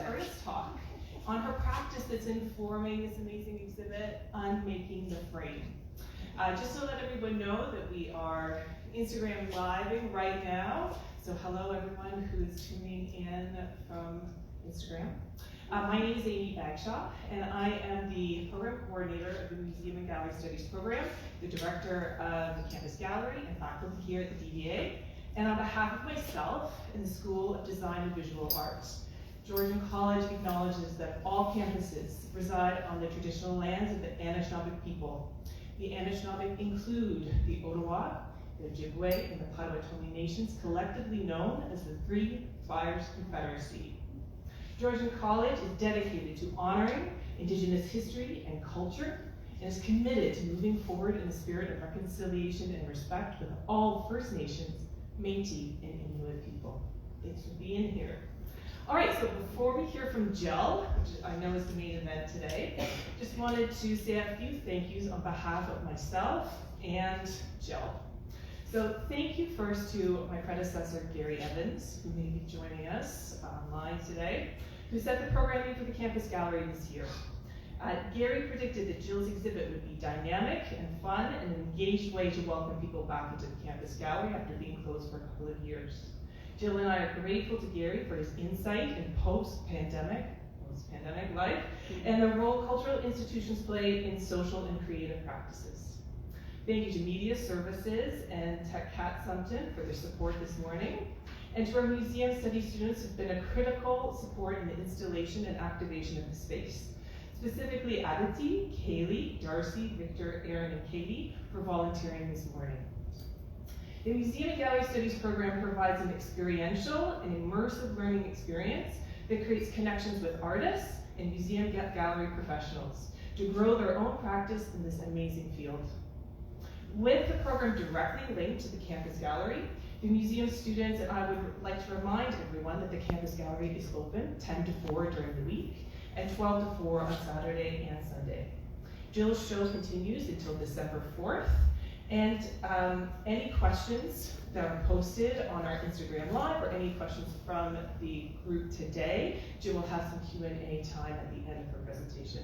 artist talk on her practice that's informing this amazing exhibit, Unmaking the Frame. Just to let everyone know that we are Instagram living right now. So hello everyone who is tuning in from Instagram. My name is Amy Bagshaw, and I am the program coordinator of the Museum and Gallery Studies program, the director of the Campus Gallery and faculty here at the DVA. And on behalf of myself and the School of Design and Visual Arts, Georgian College acknowledges that all campuses reside on the traditional lands of the Anishinaabe people. The Anishinaabe include the Ottawa, the Ojibwe, and the Potawatomi nations, collectively known as the Three Fires Confederacy. Georgian College is dedicated to honoring Indigenous history and culture, and is committed to moving forward in the spirit of reconciliation and respect with all First Nations, Métis, and Inuit people. Thanks for being here. All right, so before we hear from Jill, which I know is the main event today, just wanted to say a few thank yous on behalf of myself and Jill. So thank you first to my predecessor, Gary Evans, who may be joining us online today, who set the programming for the Campus Gallery this year. Gary predicted that Jill's exhibit would be dynamic and fun and an engaged way to welcome people back into the Campus Gallery after being closed for a couple of years. Jill and I are grateful to Gary for his insight in post-pandemic life and the role cultural institutions play in social and creative practices. Thank you to Media Services and Tech Cat Sumpton for their support this morning, and to our museum studies students who've been a critical support in the installation and activation of the space. Specifically Aditi, Kaylee, Darcy, Victor, Aaron, and Katie for volunteering this morning. The Museum and Gallery Studies program provides an experiential and immersive learning experience that creates connections with artists and museum gallery professionals to grow their own practice in this amazing field. With the program directly linked to the Campus Gallery, the museum students and I would like to remind everyone that the Campus Gallery is open 10 to 4 during the week and 12 to 4 on Saturday and Sunday. Jill's show continues until December 4th, and any questions that are posted on our Instagram Live or any questions from the group today, Jill will have some Q&A time at the end of her presentation.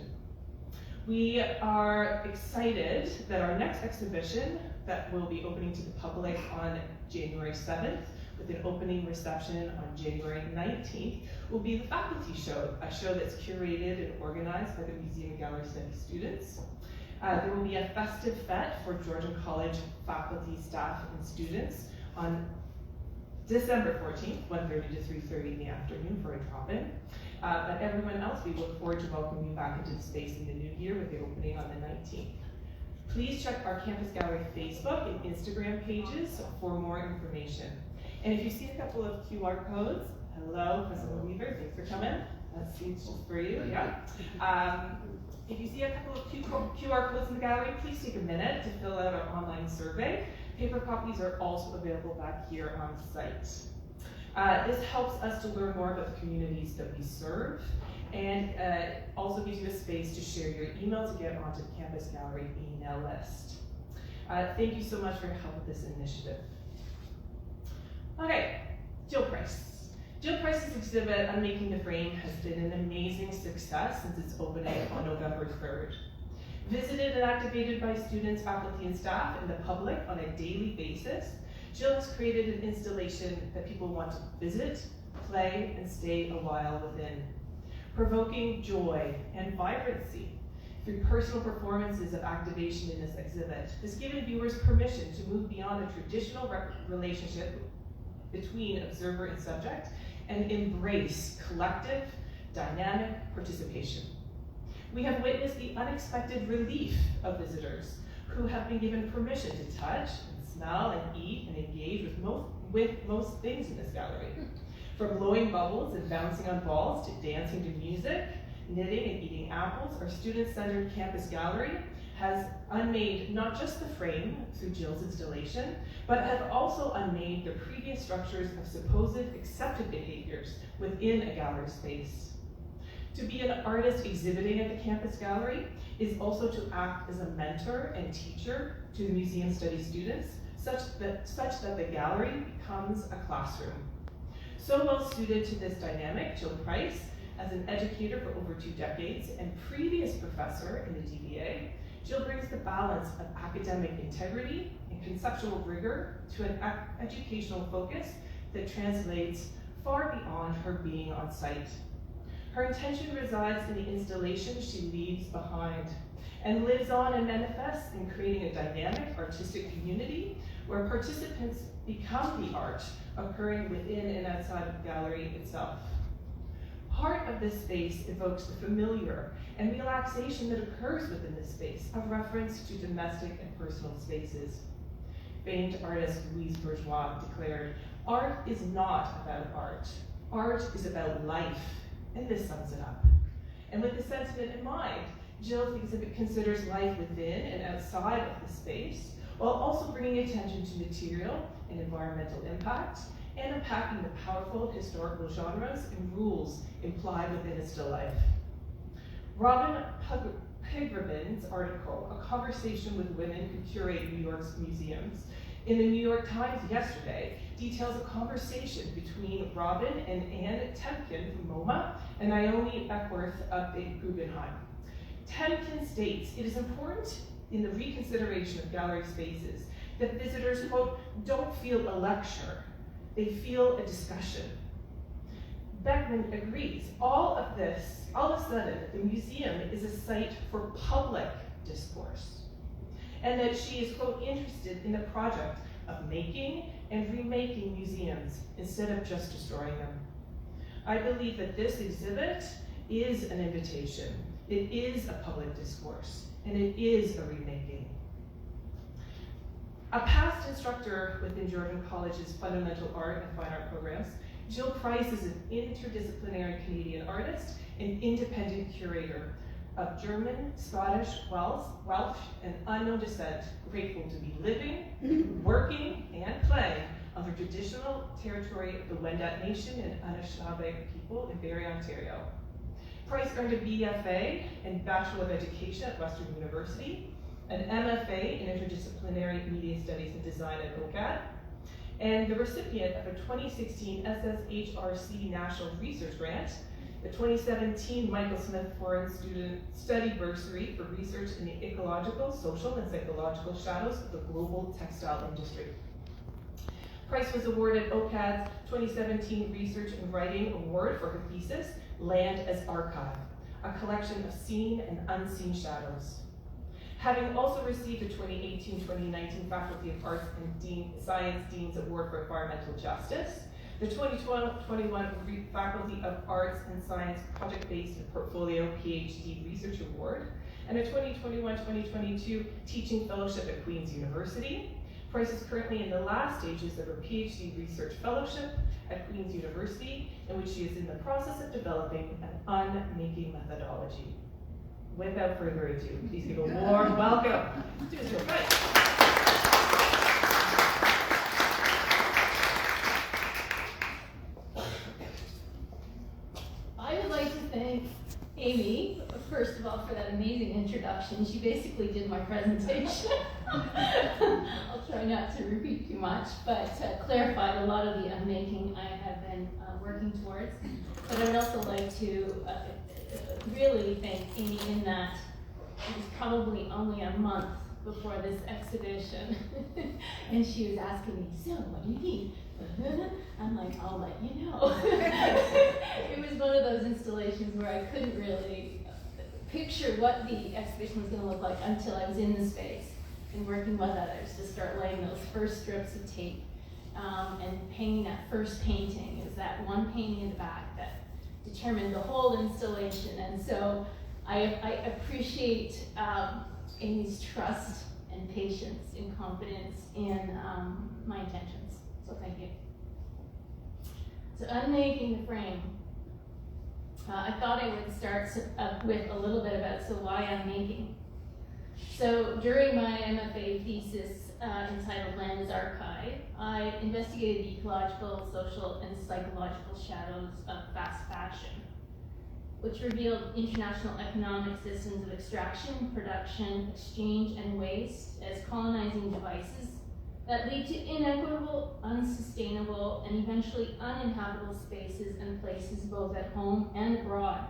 We are excited that our next exhibition that will be opening to the public on January 7th with an opening reception on January 19th will be the faculty show, a show that's curated and organized by the Museum and Gallery Studies students. There will be a festive fete for Georgian College faculty, staff, and students on December 14th, 1:30 to 3:30 in the afternoon for a drop-in. But everyone else, we look forward to welcoming you back into the space in the new year with the opening on the 19th. Please check our Campus Gallery Facebook and Instagram pages for more information. And if you see a couple of QR codes, hello, President Weaver, thanks for coming. That seems just for you, yeah. If you see a couple of QR codes in the gallery, please take a minute to fill out our online survey. Paper copies are also available back here on site. This helps us to learn more about the communities that we serve, and also gives you a space to share your email to get onto the Campus Gallery email list. Thank you so much for your help with this initiative. Okay, Jill Price. Jill Price's exhibit, Unmaking the Frame, has been an amazing success since its opening on November 3rd. Visited and activated by students, faculty, and staff, and the public on a daily basis, Jill has created an installation that people want to visit, play, and stay a while within, provoking joy and vibrancy through personal performances of activation in this exhibit. Has given viewers permission to move beyond a traditional relationship between observer and subject and embrace collective, dynamic participation. We have witnessed the unexpected relief of visitors who have been given permission to touch and smell and eat and engage with most things in this gallery. From blowing bubbles and bouncing on balls to dancing to music, knitting and eating apples, our student-centered Campus Gallery has unmade not just the frame through Jill's installation, but have also unmade the previous structures of supposed accepted behaviors within a gallery space. To be an artist exhibiting at the Campus Gallery is also to act as a mentor and teacher to the museum studies students, such that the gallery becomes a classroom. So well suited to this dynamic, Jill Price As an educator for over 2 decades and previous professor in the DBA, Jill brings the balance of academic integrity and conceptual rigor to an educational focus that translates far beyond her being on site. Her intention resides in the installation she leaves behind and lives on and manifests in creating a dynamic artistic community where participants become the art occurring within and outside of the gallery itself. Part of this space evokes the familiar and relaxation that occurs within this space, a reference to domestic and personal spaces. Famed artist Louise Bourgeois declared, "Art is not about art. Art is about life," and this sums it up. And with this sentiment in mind, Jill's exhibit considers life within and outside of the space, while also bringing attention to material and environmental impact, and unpacking the powerful historical genres and rules implied within a still life. Robin Pigramin's article, "A Conversation with Women Who Curate New York's Museums," in the New York Times yesterday, details a conversation between Robin and Anne Temkin from MoMA and Naomi Beckworth of the Guggenheim. Temkin states, "It is important in the reconsideration of gallery spaces that visitors, quote, don't feel a lecture, they feel a discussion." Beckman agrees. All of a sudden, the museum is a site for public discourse, and that she is, quote, interested in the project of making and remaking museums instead of just destroying them. I believe that this exhibit is an invitation. It is a public discourse, and it is a remaking. A past instructor within Georgian College's fundamental art and fine art programs, Jill Price is an interdisciplinary Canadian artist and independent curator of German, Scottish, Welsh, and unknown descent, grateful to be living, working, and playing on the traditional territory of the Wendat Nation and Anishinaabe people in Barrie, Ontario. Price earned a BFA and Bachelor of Education at Western University, an MFA in Interdisciplinary Media Studies and Design at OCAD, and the recipient of a 2016 SSHRC National Research Grant, the 2017 Michael Smith Foreign Student Study Bursary for research in the ecological, social, and psychological shadows of the global textile industry. Price was awarded OCAD's 2017 Research and Writing Award for her thesis, Land as Archive, a collection of seen and unseen shadows. Having also received the 2018-2019 Faculty of Arts and Science Dean's Award for Environmental Justice, the 2021 Faculty of Arts and Science Project-Based and Portfolio PhD Research Award, and a 2021-2022 Teaching Fellowship at Queen's University. Price is currently in the last stages of her PhD Research Fellowship at Queen's University, in which she is in the process of developing an unmaking methodology. Without further ado, please give a warm welcome to Jill Price. I would like to thank Amy, first of all, for that amazing introduction. She basically did my presentation. I'll try not to repeat too much, but clarified a lot of the unmaking I have been working towards. But I would also like to really thank Amy in that it was probably only a month before this exhibition, and she was asking me, "So, what do you mean?" I'm like, "I'll let you know." It was one of those installations where I couldn't really picture what the exhibition was going to look like until I was in the space and working with others to start laying those first strips of tape and painting that first painting. Is that one painting in the back that determined the whole installation. And so I appreciate Amy's trust and patience and confidence in my intentions. So thank you. So unmaking the frame. I thought I would start with a little bit about why I'm making. So during my MFA thesis entitled Land as Archive, I investigated the ecological, social, and psychological shadows of fast fashion, which revealed international economic systems of extraction, production, exchange, and waste as colonizing devices that lead to inequitable, unsustainable, and eventually uninhabitable spaces and places both at home and abroad.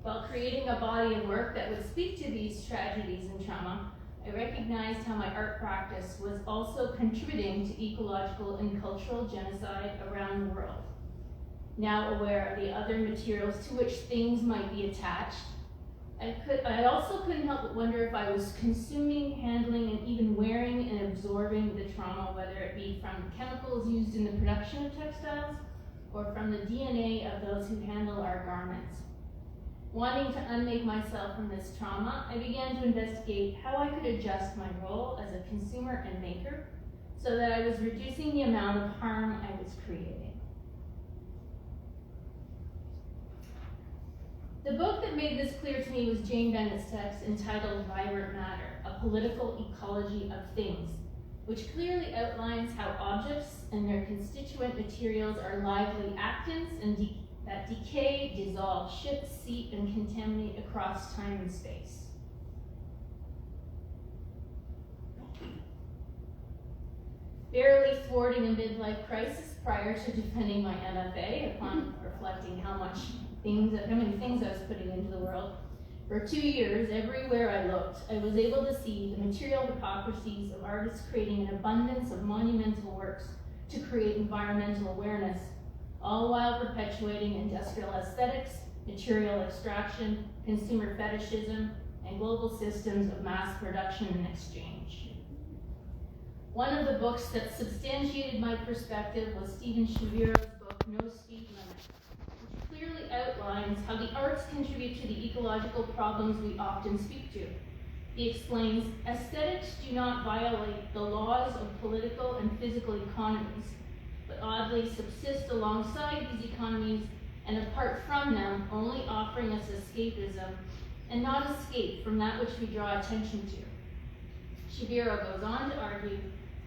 While creating a body of work that would speak to these tragedies and trauma, I recognized how my art practice was also contributing to ecological and cultural genocide around the world. Now aware of the other materials to which things might be attached, I also couldn't help but wonder if I was consuming, handling, and even wearing and absorbing the trauma, whether it be from chemicals used in the production of textiles or from the DNA of those who handle our garments. Wanting to unmake myself from this trauma, I began to investigate how I could adjust my role as a consumer and maker so that I was reducing the amount of harm I was creating. The book that made this clear to me was Jane Bennett's text entitled Vibrant Matter, A Political Ecology of Things, which clearly outlines how objects and their constituent materials are lively actants and that decay, dissolve, shift, seep, and contaminate across time and space. Barely thwarting a midlife crisis prior to defending my MFA, upon reflecting how many things I was putting into the world. For 2 years, everywhere I looked, I was able to see the material hypocrisies of artists creating an abundance of monumental works to create environmental awareness, all while perpetuating industrial aesthetics, material extraction, consumer fetishism, and global systems of mass production and exchange. One of the books that substantiated my perspective was Steven Shaviro's book, No Speed Limit, which clearly outlines how the arts contribute to the ecological problems we often speak to. He explains, aesthetics do not violate the laws of political and physical economies, but oddly subsist alongside these economies and apart from them, only offering us escapism and not escape from that which we draw attention to. Shaviro goes on to argue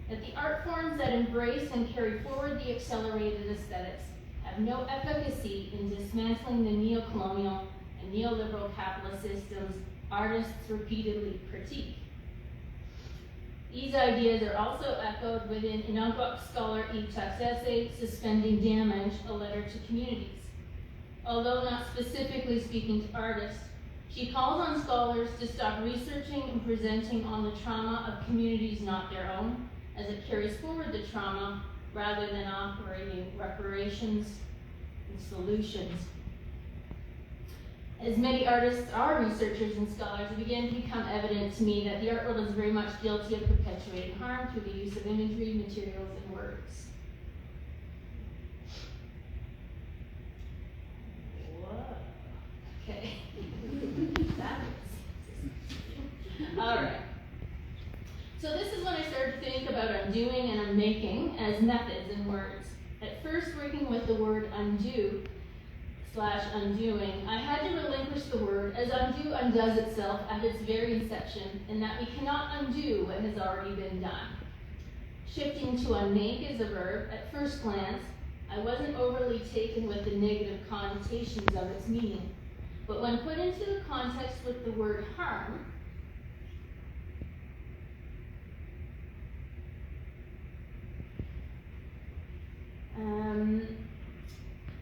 that the art forms that embrace and carry forward the accelerated aesthetics have no efficacy in dismantling the neo-colonial and neoliberal capitalist systems artists repeatedly critique. These ideas are also echoed within Inughuat scholar Eve Tuck's essay, Suspending Damage, A Letter to Communities. Although not specifically speaking to artists, she calls on scholars to stop researching and presenting on the trauma of communities not their own, as it carries forward the trauma, rather than operating reparations and solutions. As many artists are researchers and scholars, it began to become evident to me that the art world is very much guilty of perpetuating harm through the use of imagery, materials, and words. Whoa. Okay. All right. So this is when I started to think about undoing and unmaking as methods and words. At first, working with the word undo / undoing, I had to relinquish the word, as undo undoes itself at its very inception, in that we cannot undo what has already been done. Shifting to unmake as a verb, at first glance, I wasn't overly taken with the negative connotations of its meaning. But when put into the context with the word harm,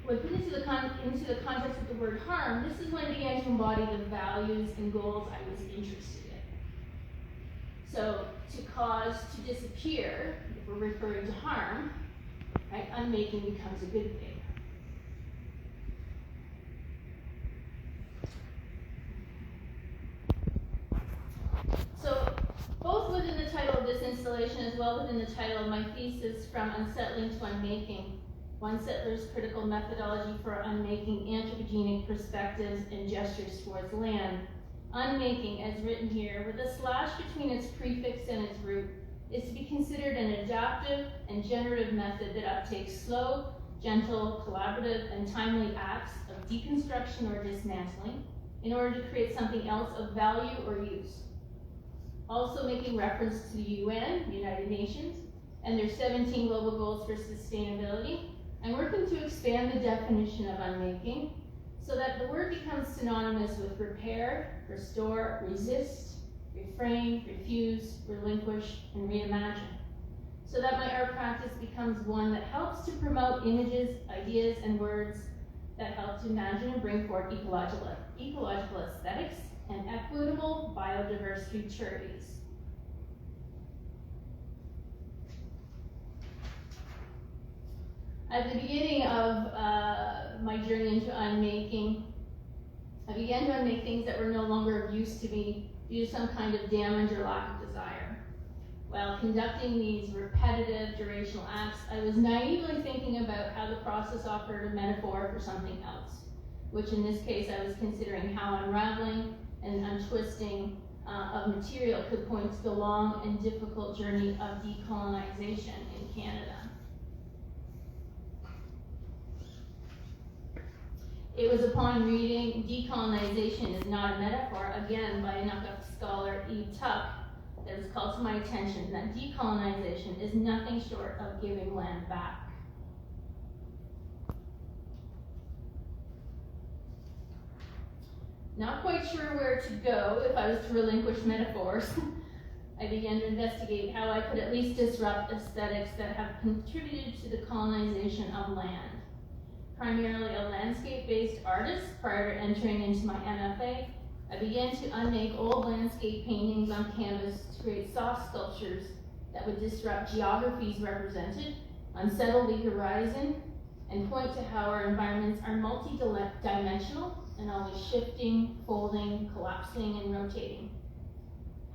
when put into the context of the word harm, this is when it began to embody the values and goals I was interested in. So to cause to disappear, if we're referring to harm, right, unmaking becomes a good thing. So both within the title of this installation as well within the title of my thesis, From Unsettling to Unmaking, One Settler's Critical Methodology for Unmaking Anthropogenic Perspectives and Gestures Towards Land, unmaking, as written here, with a slash between its prefix and its root, is to be considered an adaptive and generative method that uptakes slow, gentle, collaborative, and timely acts of deconstruction or dismantling in order to create something else of value or use. Also making reference to the UN, United Nations, and their 17 global goals for sustainability, I'm working to expand the definition of unmaking so that the word becomes synonymous with repair, restore, resist, refrain, refuse, relinquish, and reimagine. So that my art practice becomes one that helps to promote images, ideas, and words that help to imagine and bring forth ecological aesthetics and equitable biodiverse futurities. At the beginning of my journey into unmaking, I began to unmake things that were no longer of use to me due to some kind of damage or lack of desire. While conducting these repetitive, durational acts, I was naively thinking about how the process offered a metaphor for something else, which in this case I was considering how unraveling and untwisting of material could point to the long and difficult journey of decolonization in Canada. It was upon reading Decolonization is Not a Metaphor, again by Inuktitut scholar E. Tuck, that was called to my attention that decolonization is nothing short of giving land back. Not quite sure where to go if I was to relinquish metaphors, I began to investigate how I could at least disrupt aesthetics that have contributed to the colonization of land. Primarily a landscape-based artist, prior to entering into my MFA, I began to unmake old landscape paintings on canvas to create soft sculptures that would disrupt geographies represented, unsettle the horizon, and point to how our environments are multi-dimensional and always shifting, folding, collapsing, and rotating.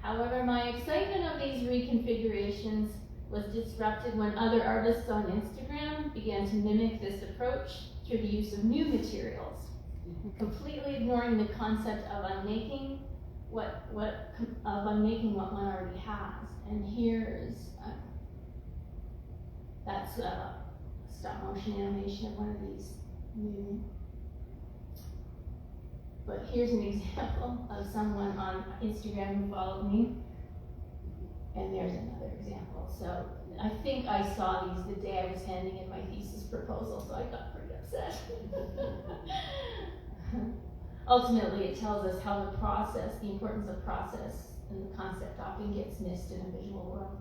However, my excitement of these reconfigurations was disrupted when other artists on Instagram began to mimic this approach through the use of new materials, completely ignoring the concept of unmaking what one already has. And here's that's a stop motion animation of one of these new. But here's an example of someone on Instagram who followed me, and there's another example. So I think I saw these the day I was handing in my thesis proposal, so I got pretty upset. Ultimately, it tells us how the process, the importance of process, and the concept often gets missed in a visual world.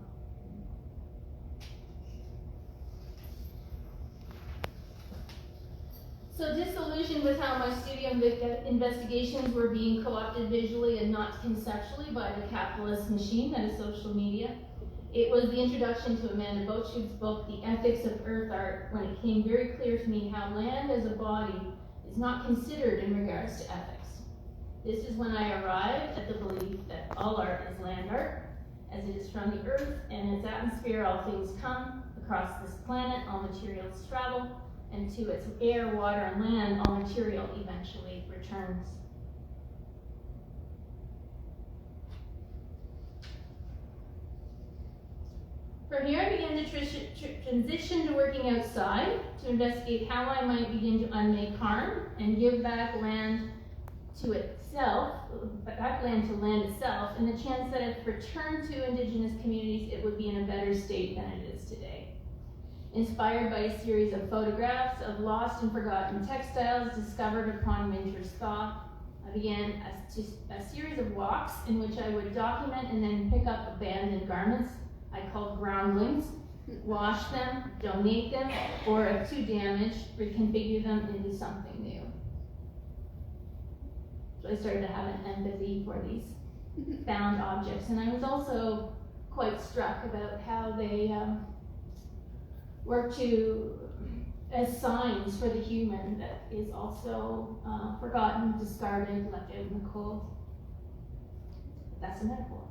So disillusioned with how my studio investigations were being co-opted visually and not conceptually by the capitalist machine that is social media, it was the introduction to Amanda Bochug's book, The Ethics of Earth Art, when it became very clear to me how land as a body is not considered in regards to ethics. This is when I arrived at the belief that all art is land art, as it is from the earth and its atmosphere all things come, across this planet all materials travel, and to its air, water, and land all material eventually returns. From here, I began to transition to working outside to investigate how I might begin to unmake harm and give back land to itself, land itself, and the chance that if returned to Indigenous communities, it would be in a better state than it is today. Inspired by a series of photographs of lost and forgotten textiles discovered upon winter's thaw, I began a series of walks in which I would document and then pick up abandoned garments I called groundlings, wash them, donate them, or if too damaged, reconfigure them into something new. So I started to have an empathy for these found objects, and I was also quite struck about how they work as signs for the human that is also forgotten, discarded, left out in the cold. That's a metaphor.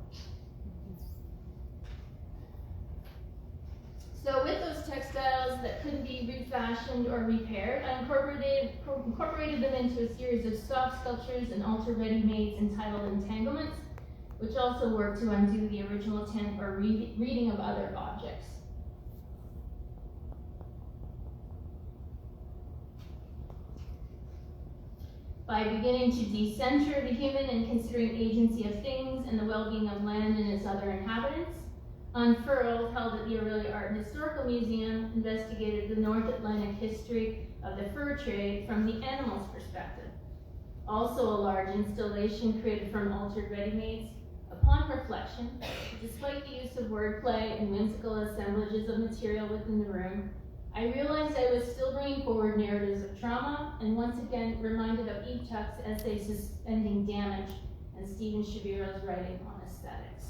So with those textiles that couldn't be refashioned or repaired, I incorporated them into a series of soft sculptures and altar ready-mades entitled entanglements, which also work to undo the original intent or reading of other objects. By beginning to decenter the human and considering agency of things and the well-being of land and its other inhabitants, Unfurled, held at the Aurelia Art and Historical Museum, investigated the North Atlantic history of the fur trade from the animal's perspective. Also a large installation created from altered ready-mades. Upon reflection, despite the use of wordplay and whimsical assemblages of material within the room, I realized I was still bringing forward narratives of trauma, and once again reminded of Eve Tuck's essay Suspending Damage and Stephen Shapiro's writing on aesthetics.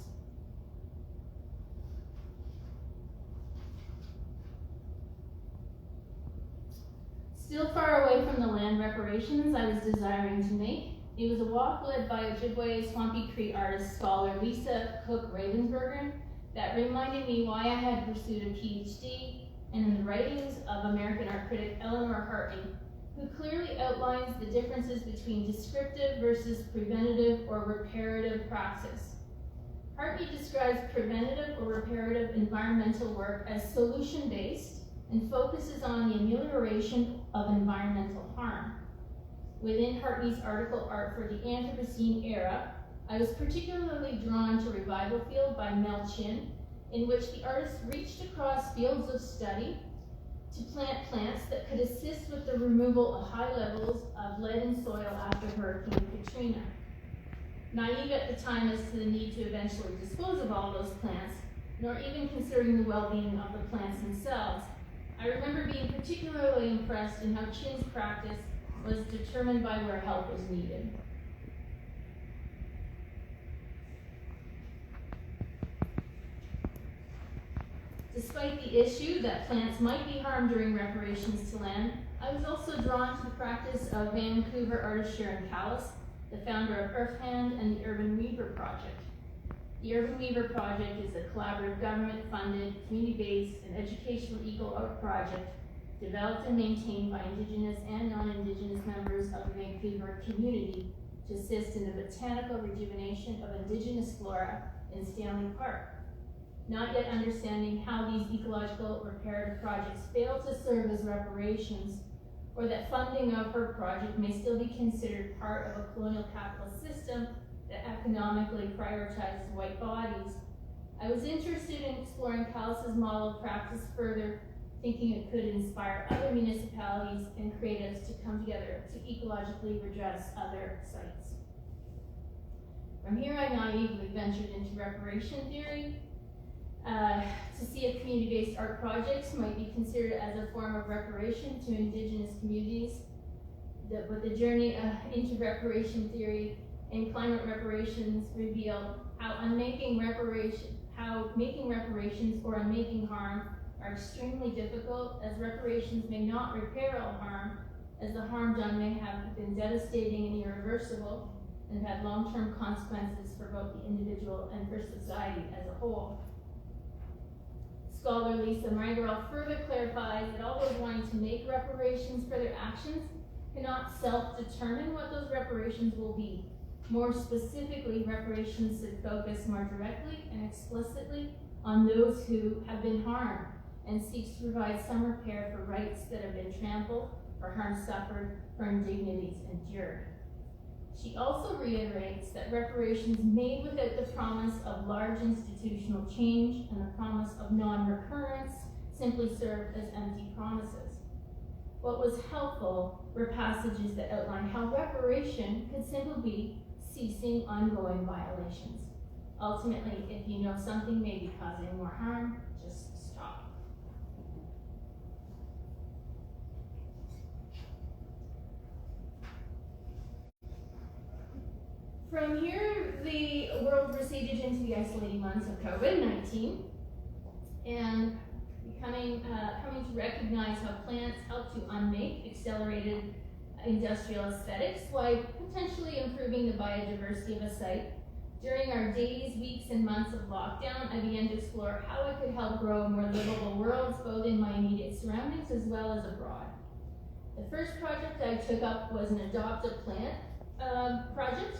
Still far away from the land reparations I was desiring to make, it was a walk led by Ojibwe Swampy Cree artist scholar Lisa Cook Ravensburger that reminded me why I had pursued a PhD, and in the writings of American art critic Eleanor Hartney, who clearly outlines the differences between descriptive versus preventative or reparative praxis. Hartney describes preventative or reparative environmental work as solution-based and focuses on the amelioration of environmental harm. Within Hartney's article Art for the Anthropocene Era, I was particularly drawn to Revival Field by Mel Chin, in which the artist reached across fields of study to plant plants that could assist with the removal of high levels of lead in soil after Hurricane Katrina. Naive at the time as to the need to eventually dispose of all those plants, nor even considering the well-being of the plants themselves, I remember being particularly impressed in how Chin's practice was determined by where help was needed. Despite the issue that plants might be harmed during reparations to land, I was also drawn to the practice of Vancouver artist Sharon Callis, the founder of Earthhand and the Urban Weaver Project. The Urban Weaver Project is a collaborative government-funded, community-based, and educational eco-art project developed and maintained by Indigenous and non-Indigenous members of the Vancouver community to assist in the botanical rejuvenation of Indigenous flora in Stanley Park. Not yet understanding how these ecological reparative projects fail to serve as reparations, or that funding of her project may still be considered part of a colonial capitalist system that economically prioritizes white bodies, I was interested in exploring Callis' model of practice further, thinking it could inspire other municipalities and creatives to come together to ecologically redress other sites. From here, I naively ventured into reparation theory, to see if community-based art projects might be considered as a form of reparation to Indigenous communities. But the journey into reparation theory and climate reparations reveal how making reparations or unmaking harm are extremely difficult, as reparations may not repair all harm, as the harm done may have been devastating and irreversible, and had long-term consequences for both the individual and for society as a whole. Scholar Lisa Margarel further clarifies that all those wanting to make reparations for their actions cannot self-determine what those reparations will be. More specifically, reparations should focus more directly and explicitly on those who have been harmed and seeks to provide some repair for rights that have been trampled, for harm suffered, for indignities endured. She also reiterates that reparations made without the promise of large institutional change and the promise of non-recurrence simply serve as empty promises. What was helpful were passages that outline how reparation could simply be ceasing ongoing violations. Ultimately, if you know something may be causing more harm, just stop. From here, the world receded into the isolating months of COVID-19, and coming to recognize how plants help to unmake accelerated industrial aesthetics while potentially improving the biodiversity of a site. During our days, weeks, and months of lockdown, I began to explore how I could help grow more livable worlds, both in my immediate surroundings as well as abroad. The first project I took up was an adopt a plant project.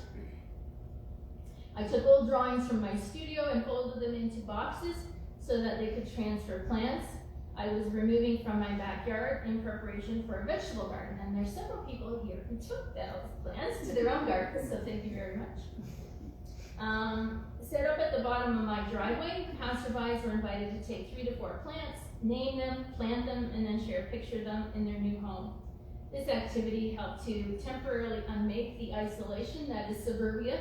I took old drawings from my studio and folded them into boxes so that they could transfer plants I was removing from my backyard in preparation for a vegetable garden. And there's several people here who took those plants to their own gardens, so thank you very much. Set up at the bottom of my driveway, passerbys were invited to take 3 to 4 plants, name them, plant them, and then share a picture of them in their new home. This activity helped to temporarily unmake the isolation that is suburbia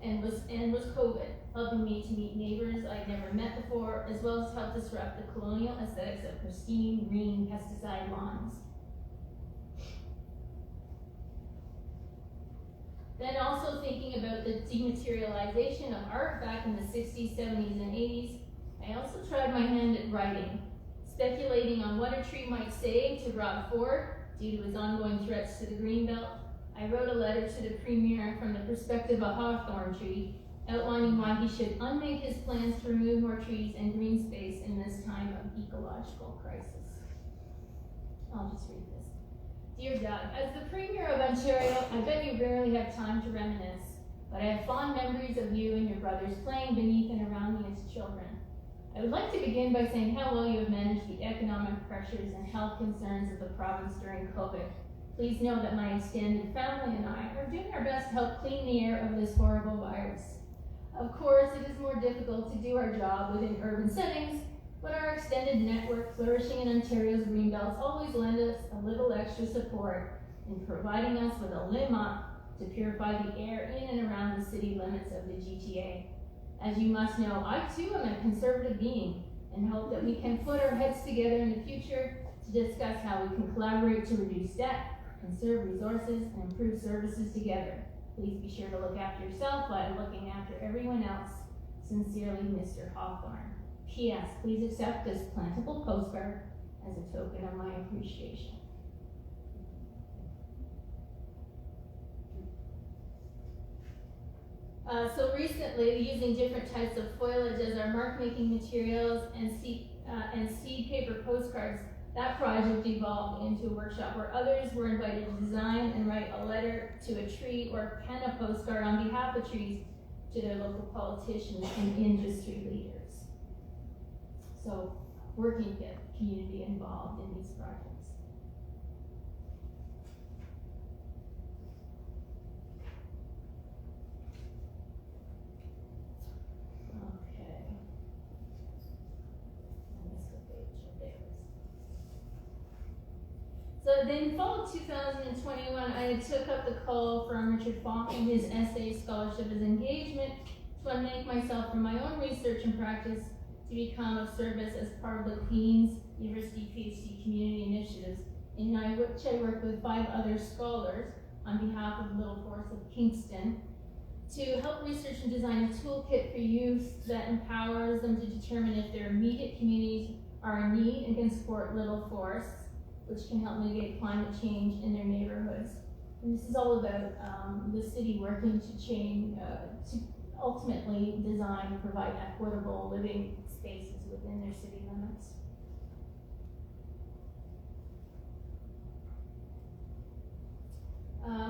and was COVID, helping me to meet neighbors I'd never met before, as well as help disrupt the colonial aesthetics of pristine, green, pesticide lawns. Then also thinking about the dematerialization of art back in the 60s, 70s, and 80s, I also tried my hand at writing, speculating on what a tree might say to Rob Ford due to his ongoing threats to the Greenbelt. I wrote a letter to the Premier from the perspective of a hawthorn tree, outlining why he should unmake his plans to remove more trees and green space in this time of ecological crisis. I'll just read this. Dear Doug, as the Premier of Ontario, I bet you rarely have time to reminisce, but I have fond memories of you and your brothers playing beneath and around me as children. I would like to begin by saying how well you have managed the economic pressures and health concerns of the province during COVID. Please know that my extended family and I are doing our best to help clean the air of this horrible virus. Of course, it is more difficult to do our job within urban settings, but our extended network flourishing in Ontario's greenbelts always lend us a little extra support in providing us with a limb up to purify the air in and around the city limits of the GTA. As you must know, I too am a conservative being and hope that we can put our heads together in the future to discuss how we can collaborate to reduce debt, conserve resources, and improve services together. Please be sure to look after yourself while looking after everyone else. Sincerely, Mr. Hawthorne. P.S. Please accept this plantable postcard as a token of my appreciation. So recently, using different types of foliage as our mark-making materials and seed paper postcards, that project evolved into a workshop where others were invited to design and write a letter to a tree or pen a postcard on behalf of trees to their local politicians and industry leaders. So, working to get community involved in these projects. Okay. I missed the page. There it is. So then, fall of 2021, I took up the call from Richard Falk and his essay scholarship as engagement to unmake myself from my own research and practice to become of service as part of the Queen's University PhD Community Initiatives, in which I work with 5 other scholars on behalf of Little Forest of Kingston to help research and design a toolkit for youth that empowers them to determine if their immediate communities are in need and can support little forests, which can help mitigate climate change in their neighborhoods. And this is all about the city working to change, to ultimately design and provide equitable living spaces within their city limits.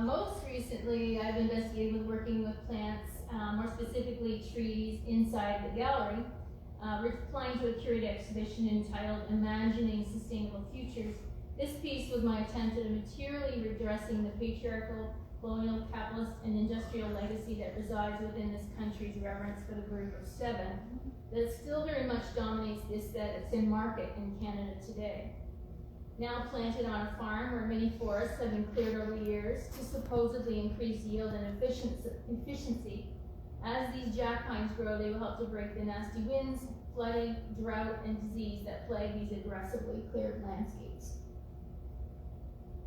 Most recently, I've investigated with working with plants, more specifically trees inside the gallery, replying to a curated exhibition entitled Imagining Sustainable Futures. This piece was my attempt at materially redressing the patriarchal, colonial, capitalist, and industrial legacy that resides within this country's reverence for the group of 7 that still very much dominates the aesthetics and market in Canada today. Now planted on a farm where many forests have been cleared over years to supposedly increase yield and efficiency. As these jack pines grow, they will help to break the nasty winds, flooding, drought, and disease that plague these aggressively cleared landscapes.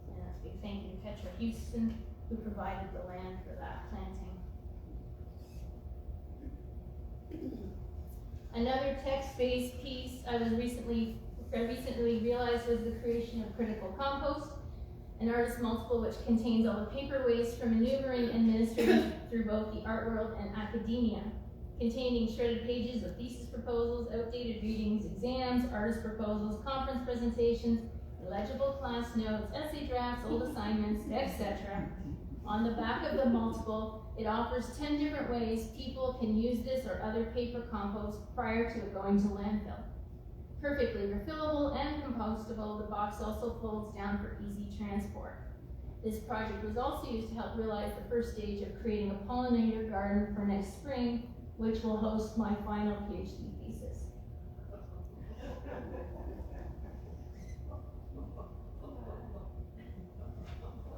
And a big thank you to Petra Houston, who provided the land for that planting. Another text-based piece I recently realized was the creation of Critical Compost, an artist multiple which contains all the paper waste from maneuvering and ministering through both the art world and academia, containing shredded pages of thesis proposals, outdated readings, exams, artist proposals, conference presentations, illegible class notes, essay drafts, old assignments, etc. On the back of the multiple, it offers 10 different ways people can use this or other paper compost prior to it going to landfill. Perfectly refillable and compostable, the box also folds down for easy transport. This project was also used to help realize the first stage of creating a pollinator garden for next spring, which will host my final PhD thesis.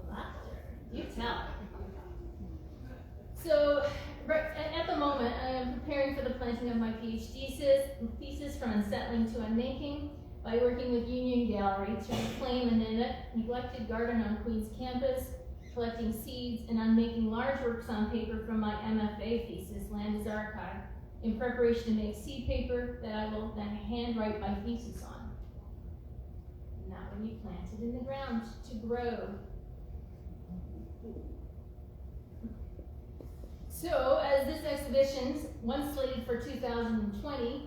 Laughter, you tell. So, at the moment, I am preparing for the planting of my PhD thesis from unsettling to unmaking by working with Georgian Gallery to reclaim a neglected garden on Queen's campus, collecting seeds, and unmaking large works on paper from my MFA thesis, Land as Archive, in preparation to make seed paper that I will then handwrite my thesis on. And that will be planted in the ground to grow. So, as this exhibition, once slated for 2020,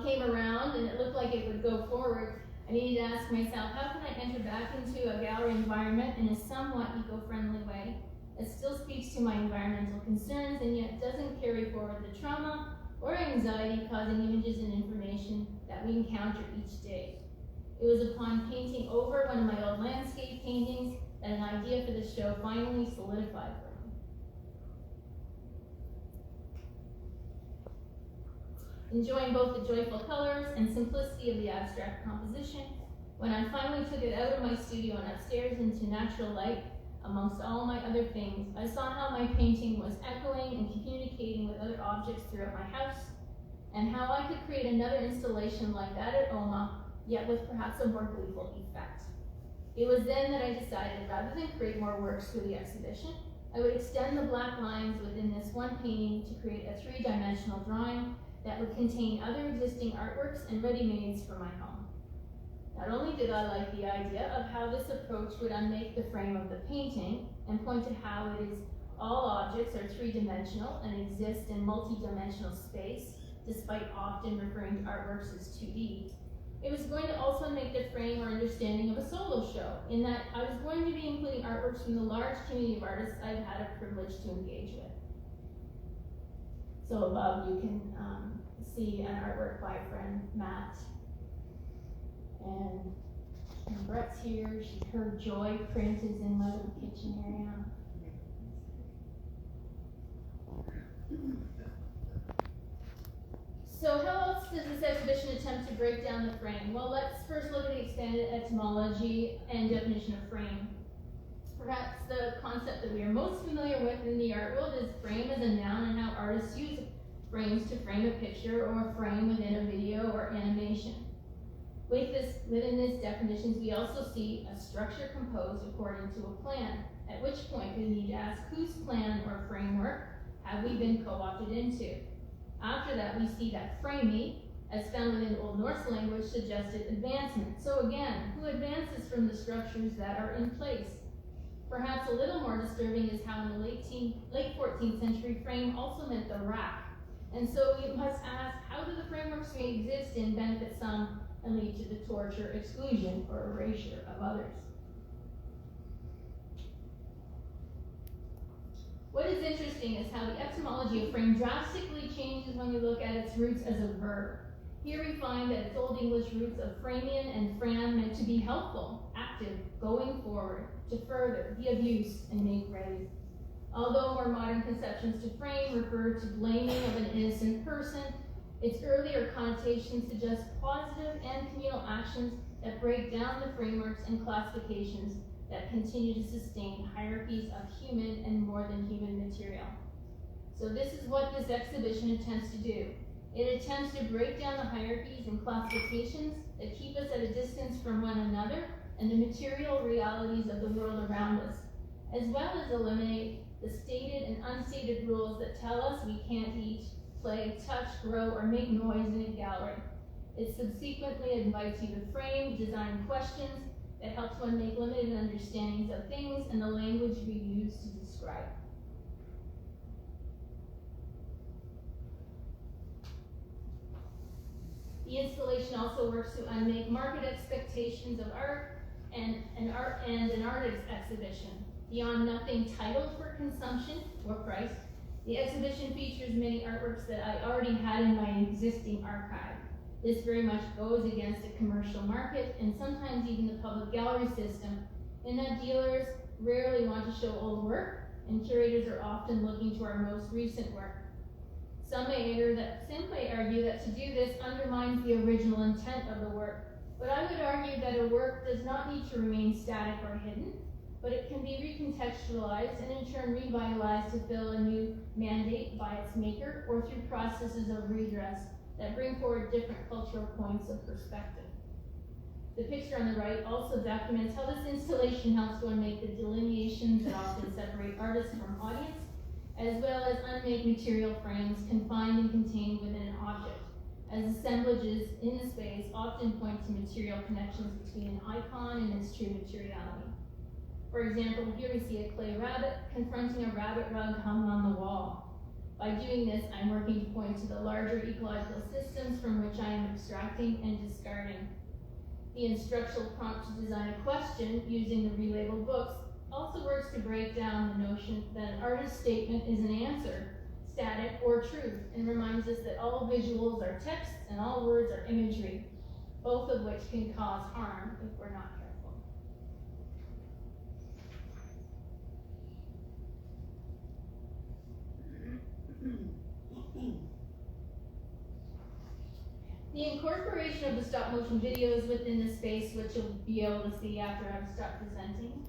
came around and it looked like it would go forward, I needed to ask myself, how can I enter back into a gallery environment in a somewhat eco-friendly way that still speaks to my environmental concerns and yet doesn't carry forward the trauma or anxiety causing images and information that we encounter each day. It was upon painting over one of my old landscape paintings that an idea for the show finally solidified for me. Enjoying both the joyful colors and simplicity of the abstract composition, when I finally took it out of my studio and upstairs into natural light, amongst all my other things, I saw how my painting was echoing and communicating with other objects throughout my house, and how I could create another installation like that at OMA, yet with perhaps a more gleeful effect. It was then that I decided, rather than create more works for the exhibition, I would extend the black lines within this one painting to create a three-dimensional drawing that would contain other existing artworks and ready-mades for my home. Not only did I like the idea of how this approach would unmake the frame of the painting and point to how it is all objects are three-dimensional and exist in multi-dimensional space, despite often referring to artworks as 2D, it was going to also make the frame or understanding of a solo show, in that I was going to be including artworks from the large community of artists I've had a privilege to engage with. So above you can see an artwork by a friend, Matt. And Brett's here. Her Joy print is in my little kitchen area. So how else does this exhibition attempt to break down the frame? Well, let's first look at the expanded etymology and definition of frame. Perhaps the concept that we are most familiar with in the art world is frame as a noun and how artists use frames to frame a picture or a frame within a video or animation. Within this definitions, we also see a structure composed according to a plan, at which point we need to ask whose plan or framework have we been co-opted into. After that, we see that framey, as found within Old Norse language, suggested advancement. So again, who advances from the structures that are in place? Perhaps a little more disturbing is how in the late 14th century frame also meant the rack. And so we must ask, how do the frameworks we exist in benefit some and lead to the torture, exclusion, or erasure of others? What is interesting is how the etymology of frame drastically changes when you look at its roots as a verb. Here we find that its Old English roots of framian and fram meant to be helpful, active, going forward, to further, be of use, and make ready. Although more modern conceptions to frame refer to blaming of an innocent person, its earlier connotations suggest positive and communal actions that break down the frameworks and classifications that continue to sustain hierarchies of human and more than human material. So this is what this exhibition attempts to do. It attempts to break down the hierarchies and classifications that keep us at a distance from one another and the material realities of the world around us, as well as eliminate the stated and unstated rules that tell us we can't eat, play, touch, grow, or make noise in a gallery. It subsequently invites you to frame, design questions that helps one make limited understandings of things and the language we use to describe. The installation also works to unmake market expectations of art and an art exhibition. Beyond nothing titled for consumption or price, the exhibition features many artworks that I already had in my existing archive. This very much goes against the commercial market and sometimes even the public gallery system, in that dealers rarely want to show old work, and curators are often looking to our most recent work. Some may argue that to do this undermines the original intent of the work, but I would argue that a work does not need to remain static or hidden, but it can be recontextualized and in turn revitalized to fill a new mandate by its maker or through processes of redress that bring forward different cultural points of perspective. The picture on the right also documents how this installation helps to unmake the delineations that often separate artists from audience, as well as unmake material frames confined and contained within an object, as assemblages in the space often point to material connections between an icon and its true materiality. For example, here we see a clay rabbit confronting a rabbit rug hung on the wall. By doing this, I'm working to point to the larger ecological systems from which I am abstracting and discarding. The instructional prompt to design a question using the relabeled books also works to break down the notion that an artist's statement is an answer, static or truth, and reminds us that all visuals are text and all words are imagery, both of which can cause harm if we're not careful. The incorporation of the stop motion videos within the space, which you'll be able to see after I've stopped presenting,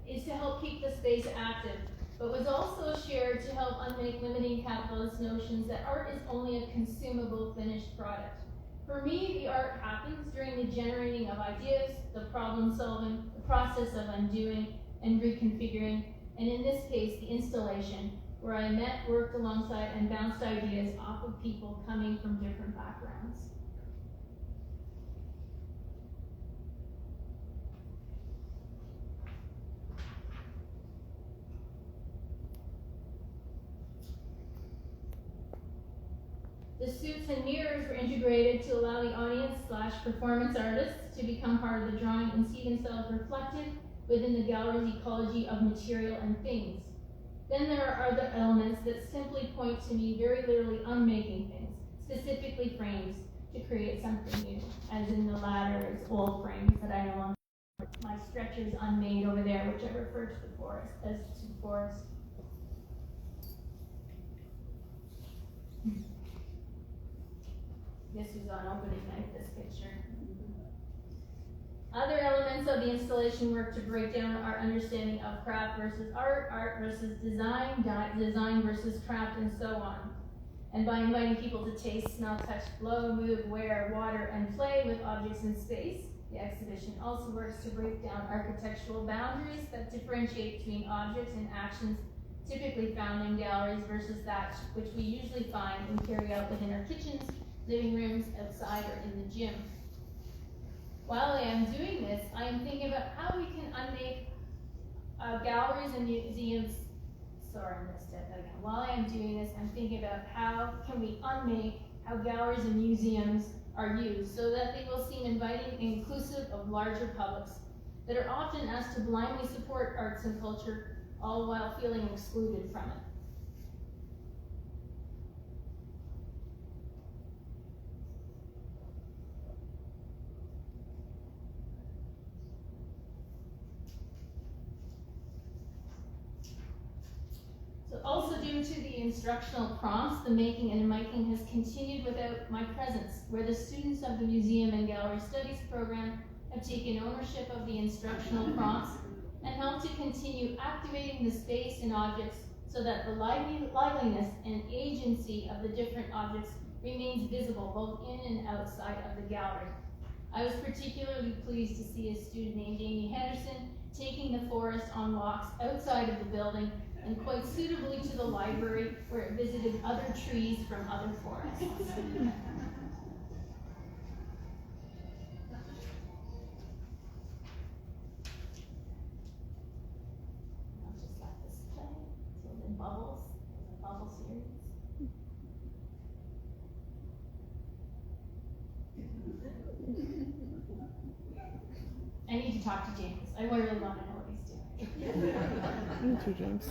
is to help keep the space active, but was also shared to help unmake limiting capitalist notions that art is only a consumable finished product. For me, the art happens during the generating of ideas, the problem solving, the process of undoing and reconfiguring, and in this case, the installation, where I met, worked alongside, and bounced ideas off of people coming from different backgrounds. The suits and mirrors were integrated to allow the audience/performance artists to become part of the drawing and see themselves reflected within the gallery's ecology of material and things. Then there are other elements that simply point to me very literally unmaking things, specifically frames, to create something new, as in the latter is old frames that I no longer, my stretchers unmade over there, which I refer to the forest as to forest. This was on opening night, this picture. Other elements of the installation work to break down our understanding of craft versus art, art versus design, design versus craft, and so on. And by inviting people to taste, smell, touch, blow, move, wear, water, and play with objects in space, the exhibition also works to break down architectural boundaries that differentiate between objects and actions typically found in galleries versus that which we usually find and carry out within our kitchens, living rooms, outside, or in the gym. While I am doing this, I am thinking about how we can unmake galleries and museums. Sorry, I'm going to step that again. While I am doing this, I'm thinking about how can we unmake how galleries and museums are used so that they will seem inviting and inclusive of larger publics that are often asked to blindly support arts and culture, all while feeling excluded from it. Also due to the instructional prompts, the making and unmaking has continued without my presence, where the students of the Museum and Gallery Studies program have taken ownership of the instructional prompts and helped to continue activating the space and objects so that the liveliness and agency of the different objects remains visible both in and outside of the gallery. I was particularly pleased to see a student named Amy Henderson taking the forest on walks outside of the building and quite suitably to the library where it visited other trees from other forests. I'll just let this play until it bubbles, the bubble series. I need to talk to James. I really want to know what he's doing. Me too, James.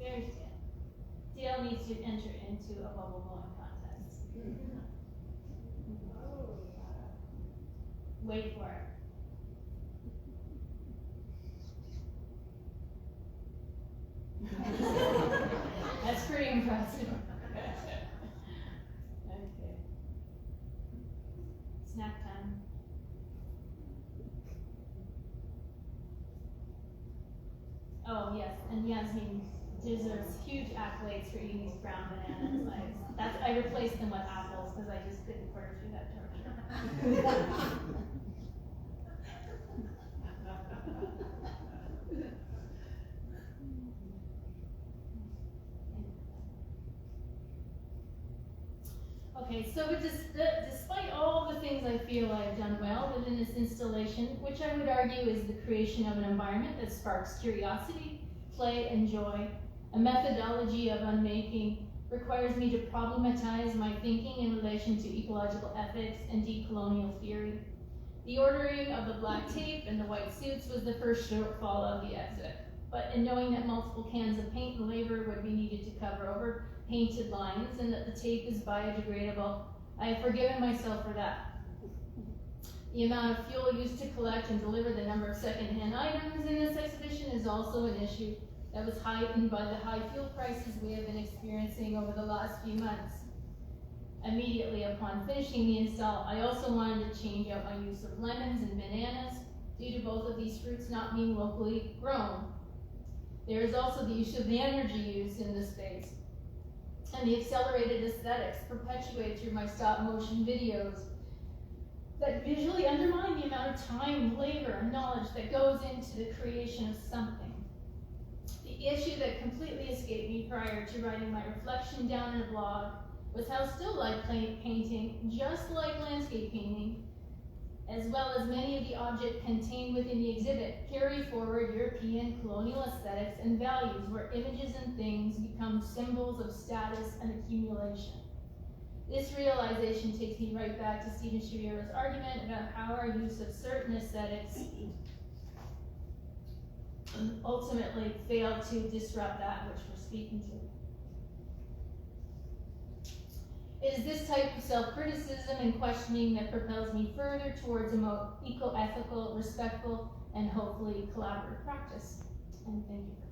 There's Dale. Dale needs to enter into a bubble blowing contest. Wait for it. That's pretty impressive. Okay. Snack time. Oh yes, and Yasmin deserves huge accolades for eating these brown bananas. I replaced them with apples because I just couldn't put her through that torture. Okay, so despite all the things I feel I've done well within this installation, which I would argue is the creation of an environment that sparks curiosity, play, and joy, a methodology of unmaking requires me to problematize my thinking in relation to ecological ethics and decolonial theory. The ordering of the black tape and the white suits was the first shortfall of the exit, but in knowing that multiple cans of paint and labor would be needed to cover over painted lines and that the tape is biodegradable, I have forgiven myself for that. The amount of fuel used to collect and deliver the number of secondhand items in this exhibition is also an issue that was heightened by the high fuel prices we have been experiencing over the last few months. Immediately upon finishing the install, I also wanted to change out my use of lemons and bananas due to both of these fruits not being locally grown. There is also the issue of the energy used in the space and the accelerated aesthetics perpetuated through my stop motion videos that visually undermine the amount of time, labor, and knowledge that goes into the creation of something. The issue that completely escaped me prior to writing my reflection down in a blog was how still life painting, just like landscape painting, as well as many of the objects contained within the exhibit, carry forward European colonial aesthetics and values where images and things become symbols of status and accumulation. This realization takes me right back to Stephen Shavira's argument about how our use of certain aesthetics ultimately failed to disrupt that which we're speaking to. It is this type of self-criticism and questioning that propels me further towards a more eco-ethical, respectful, and hopefully collaborative practice. And thank you.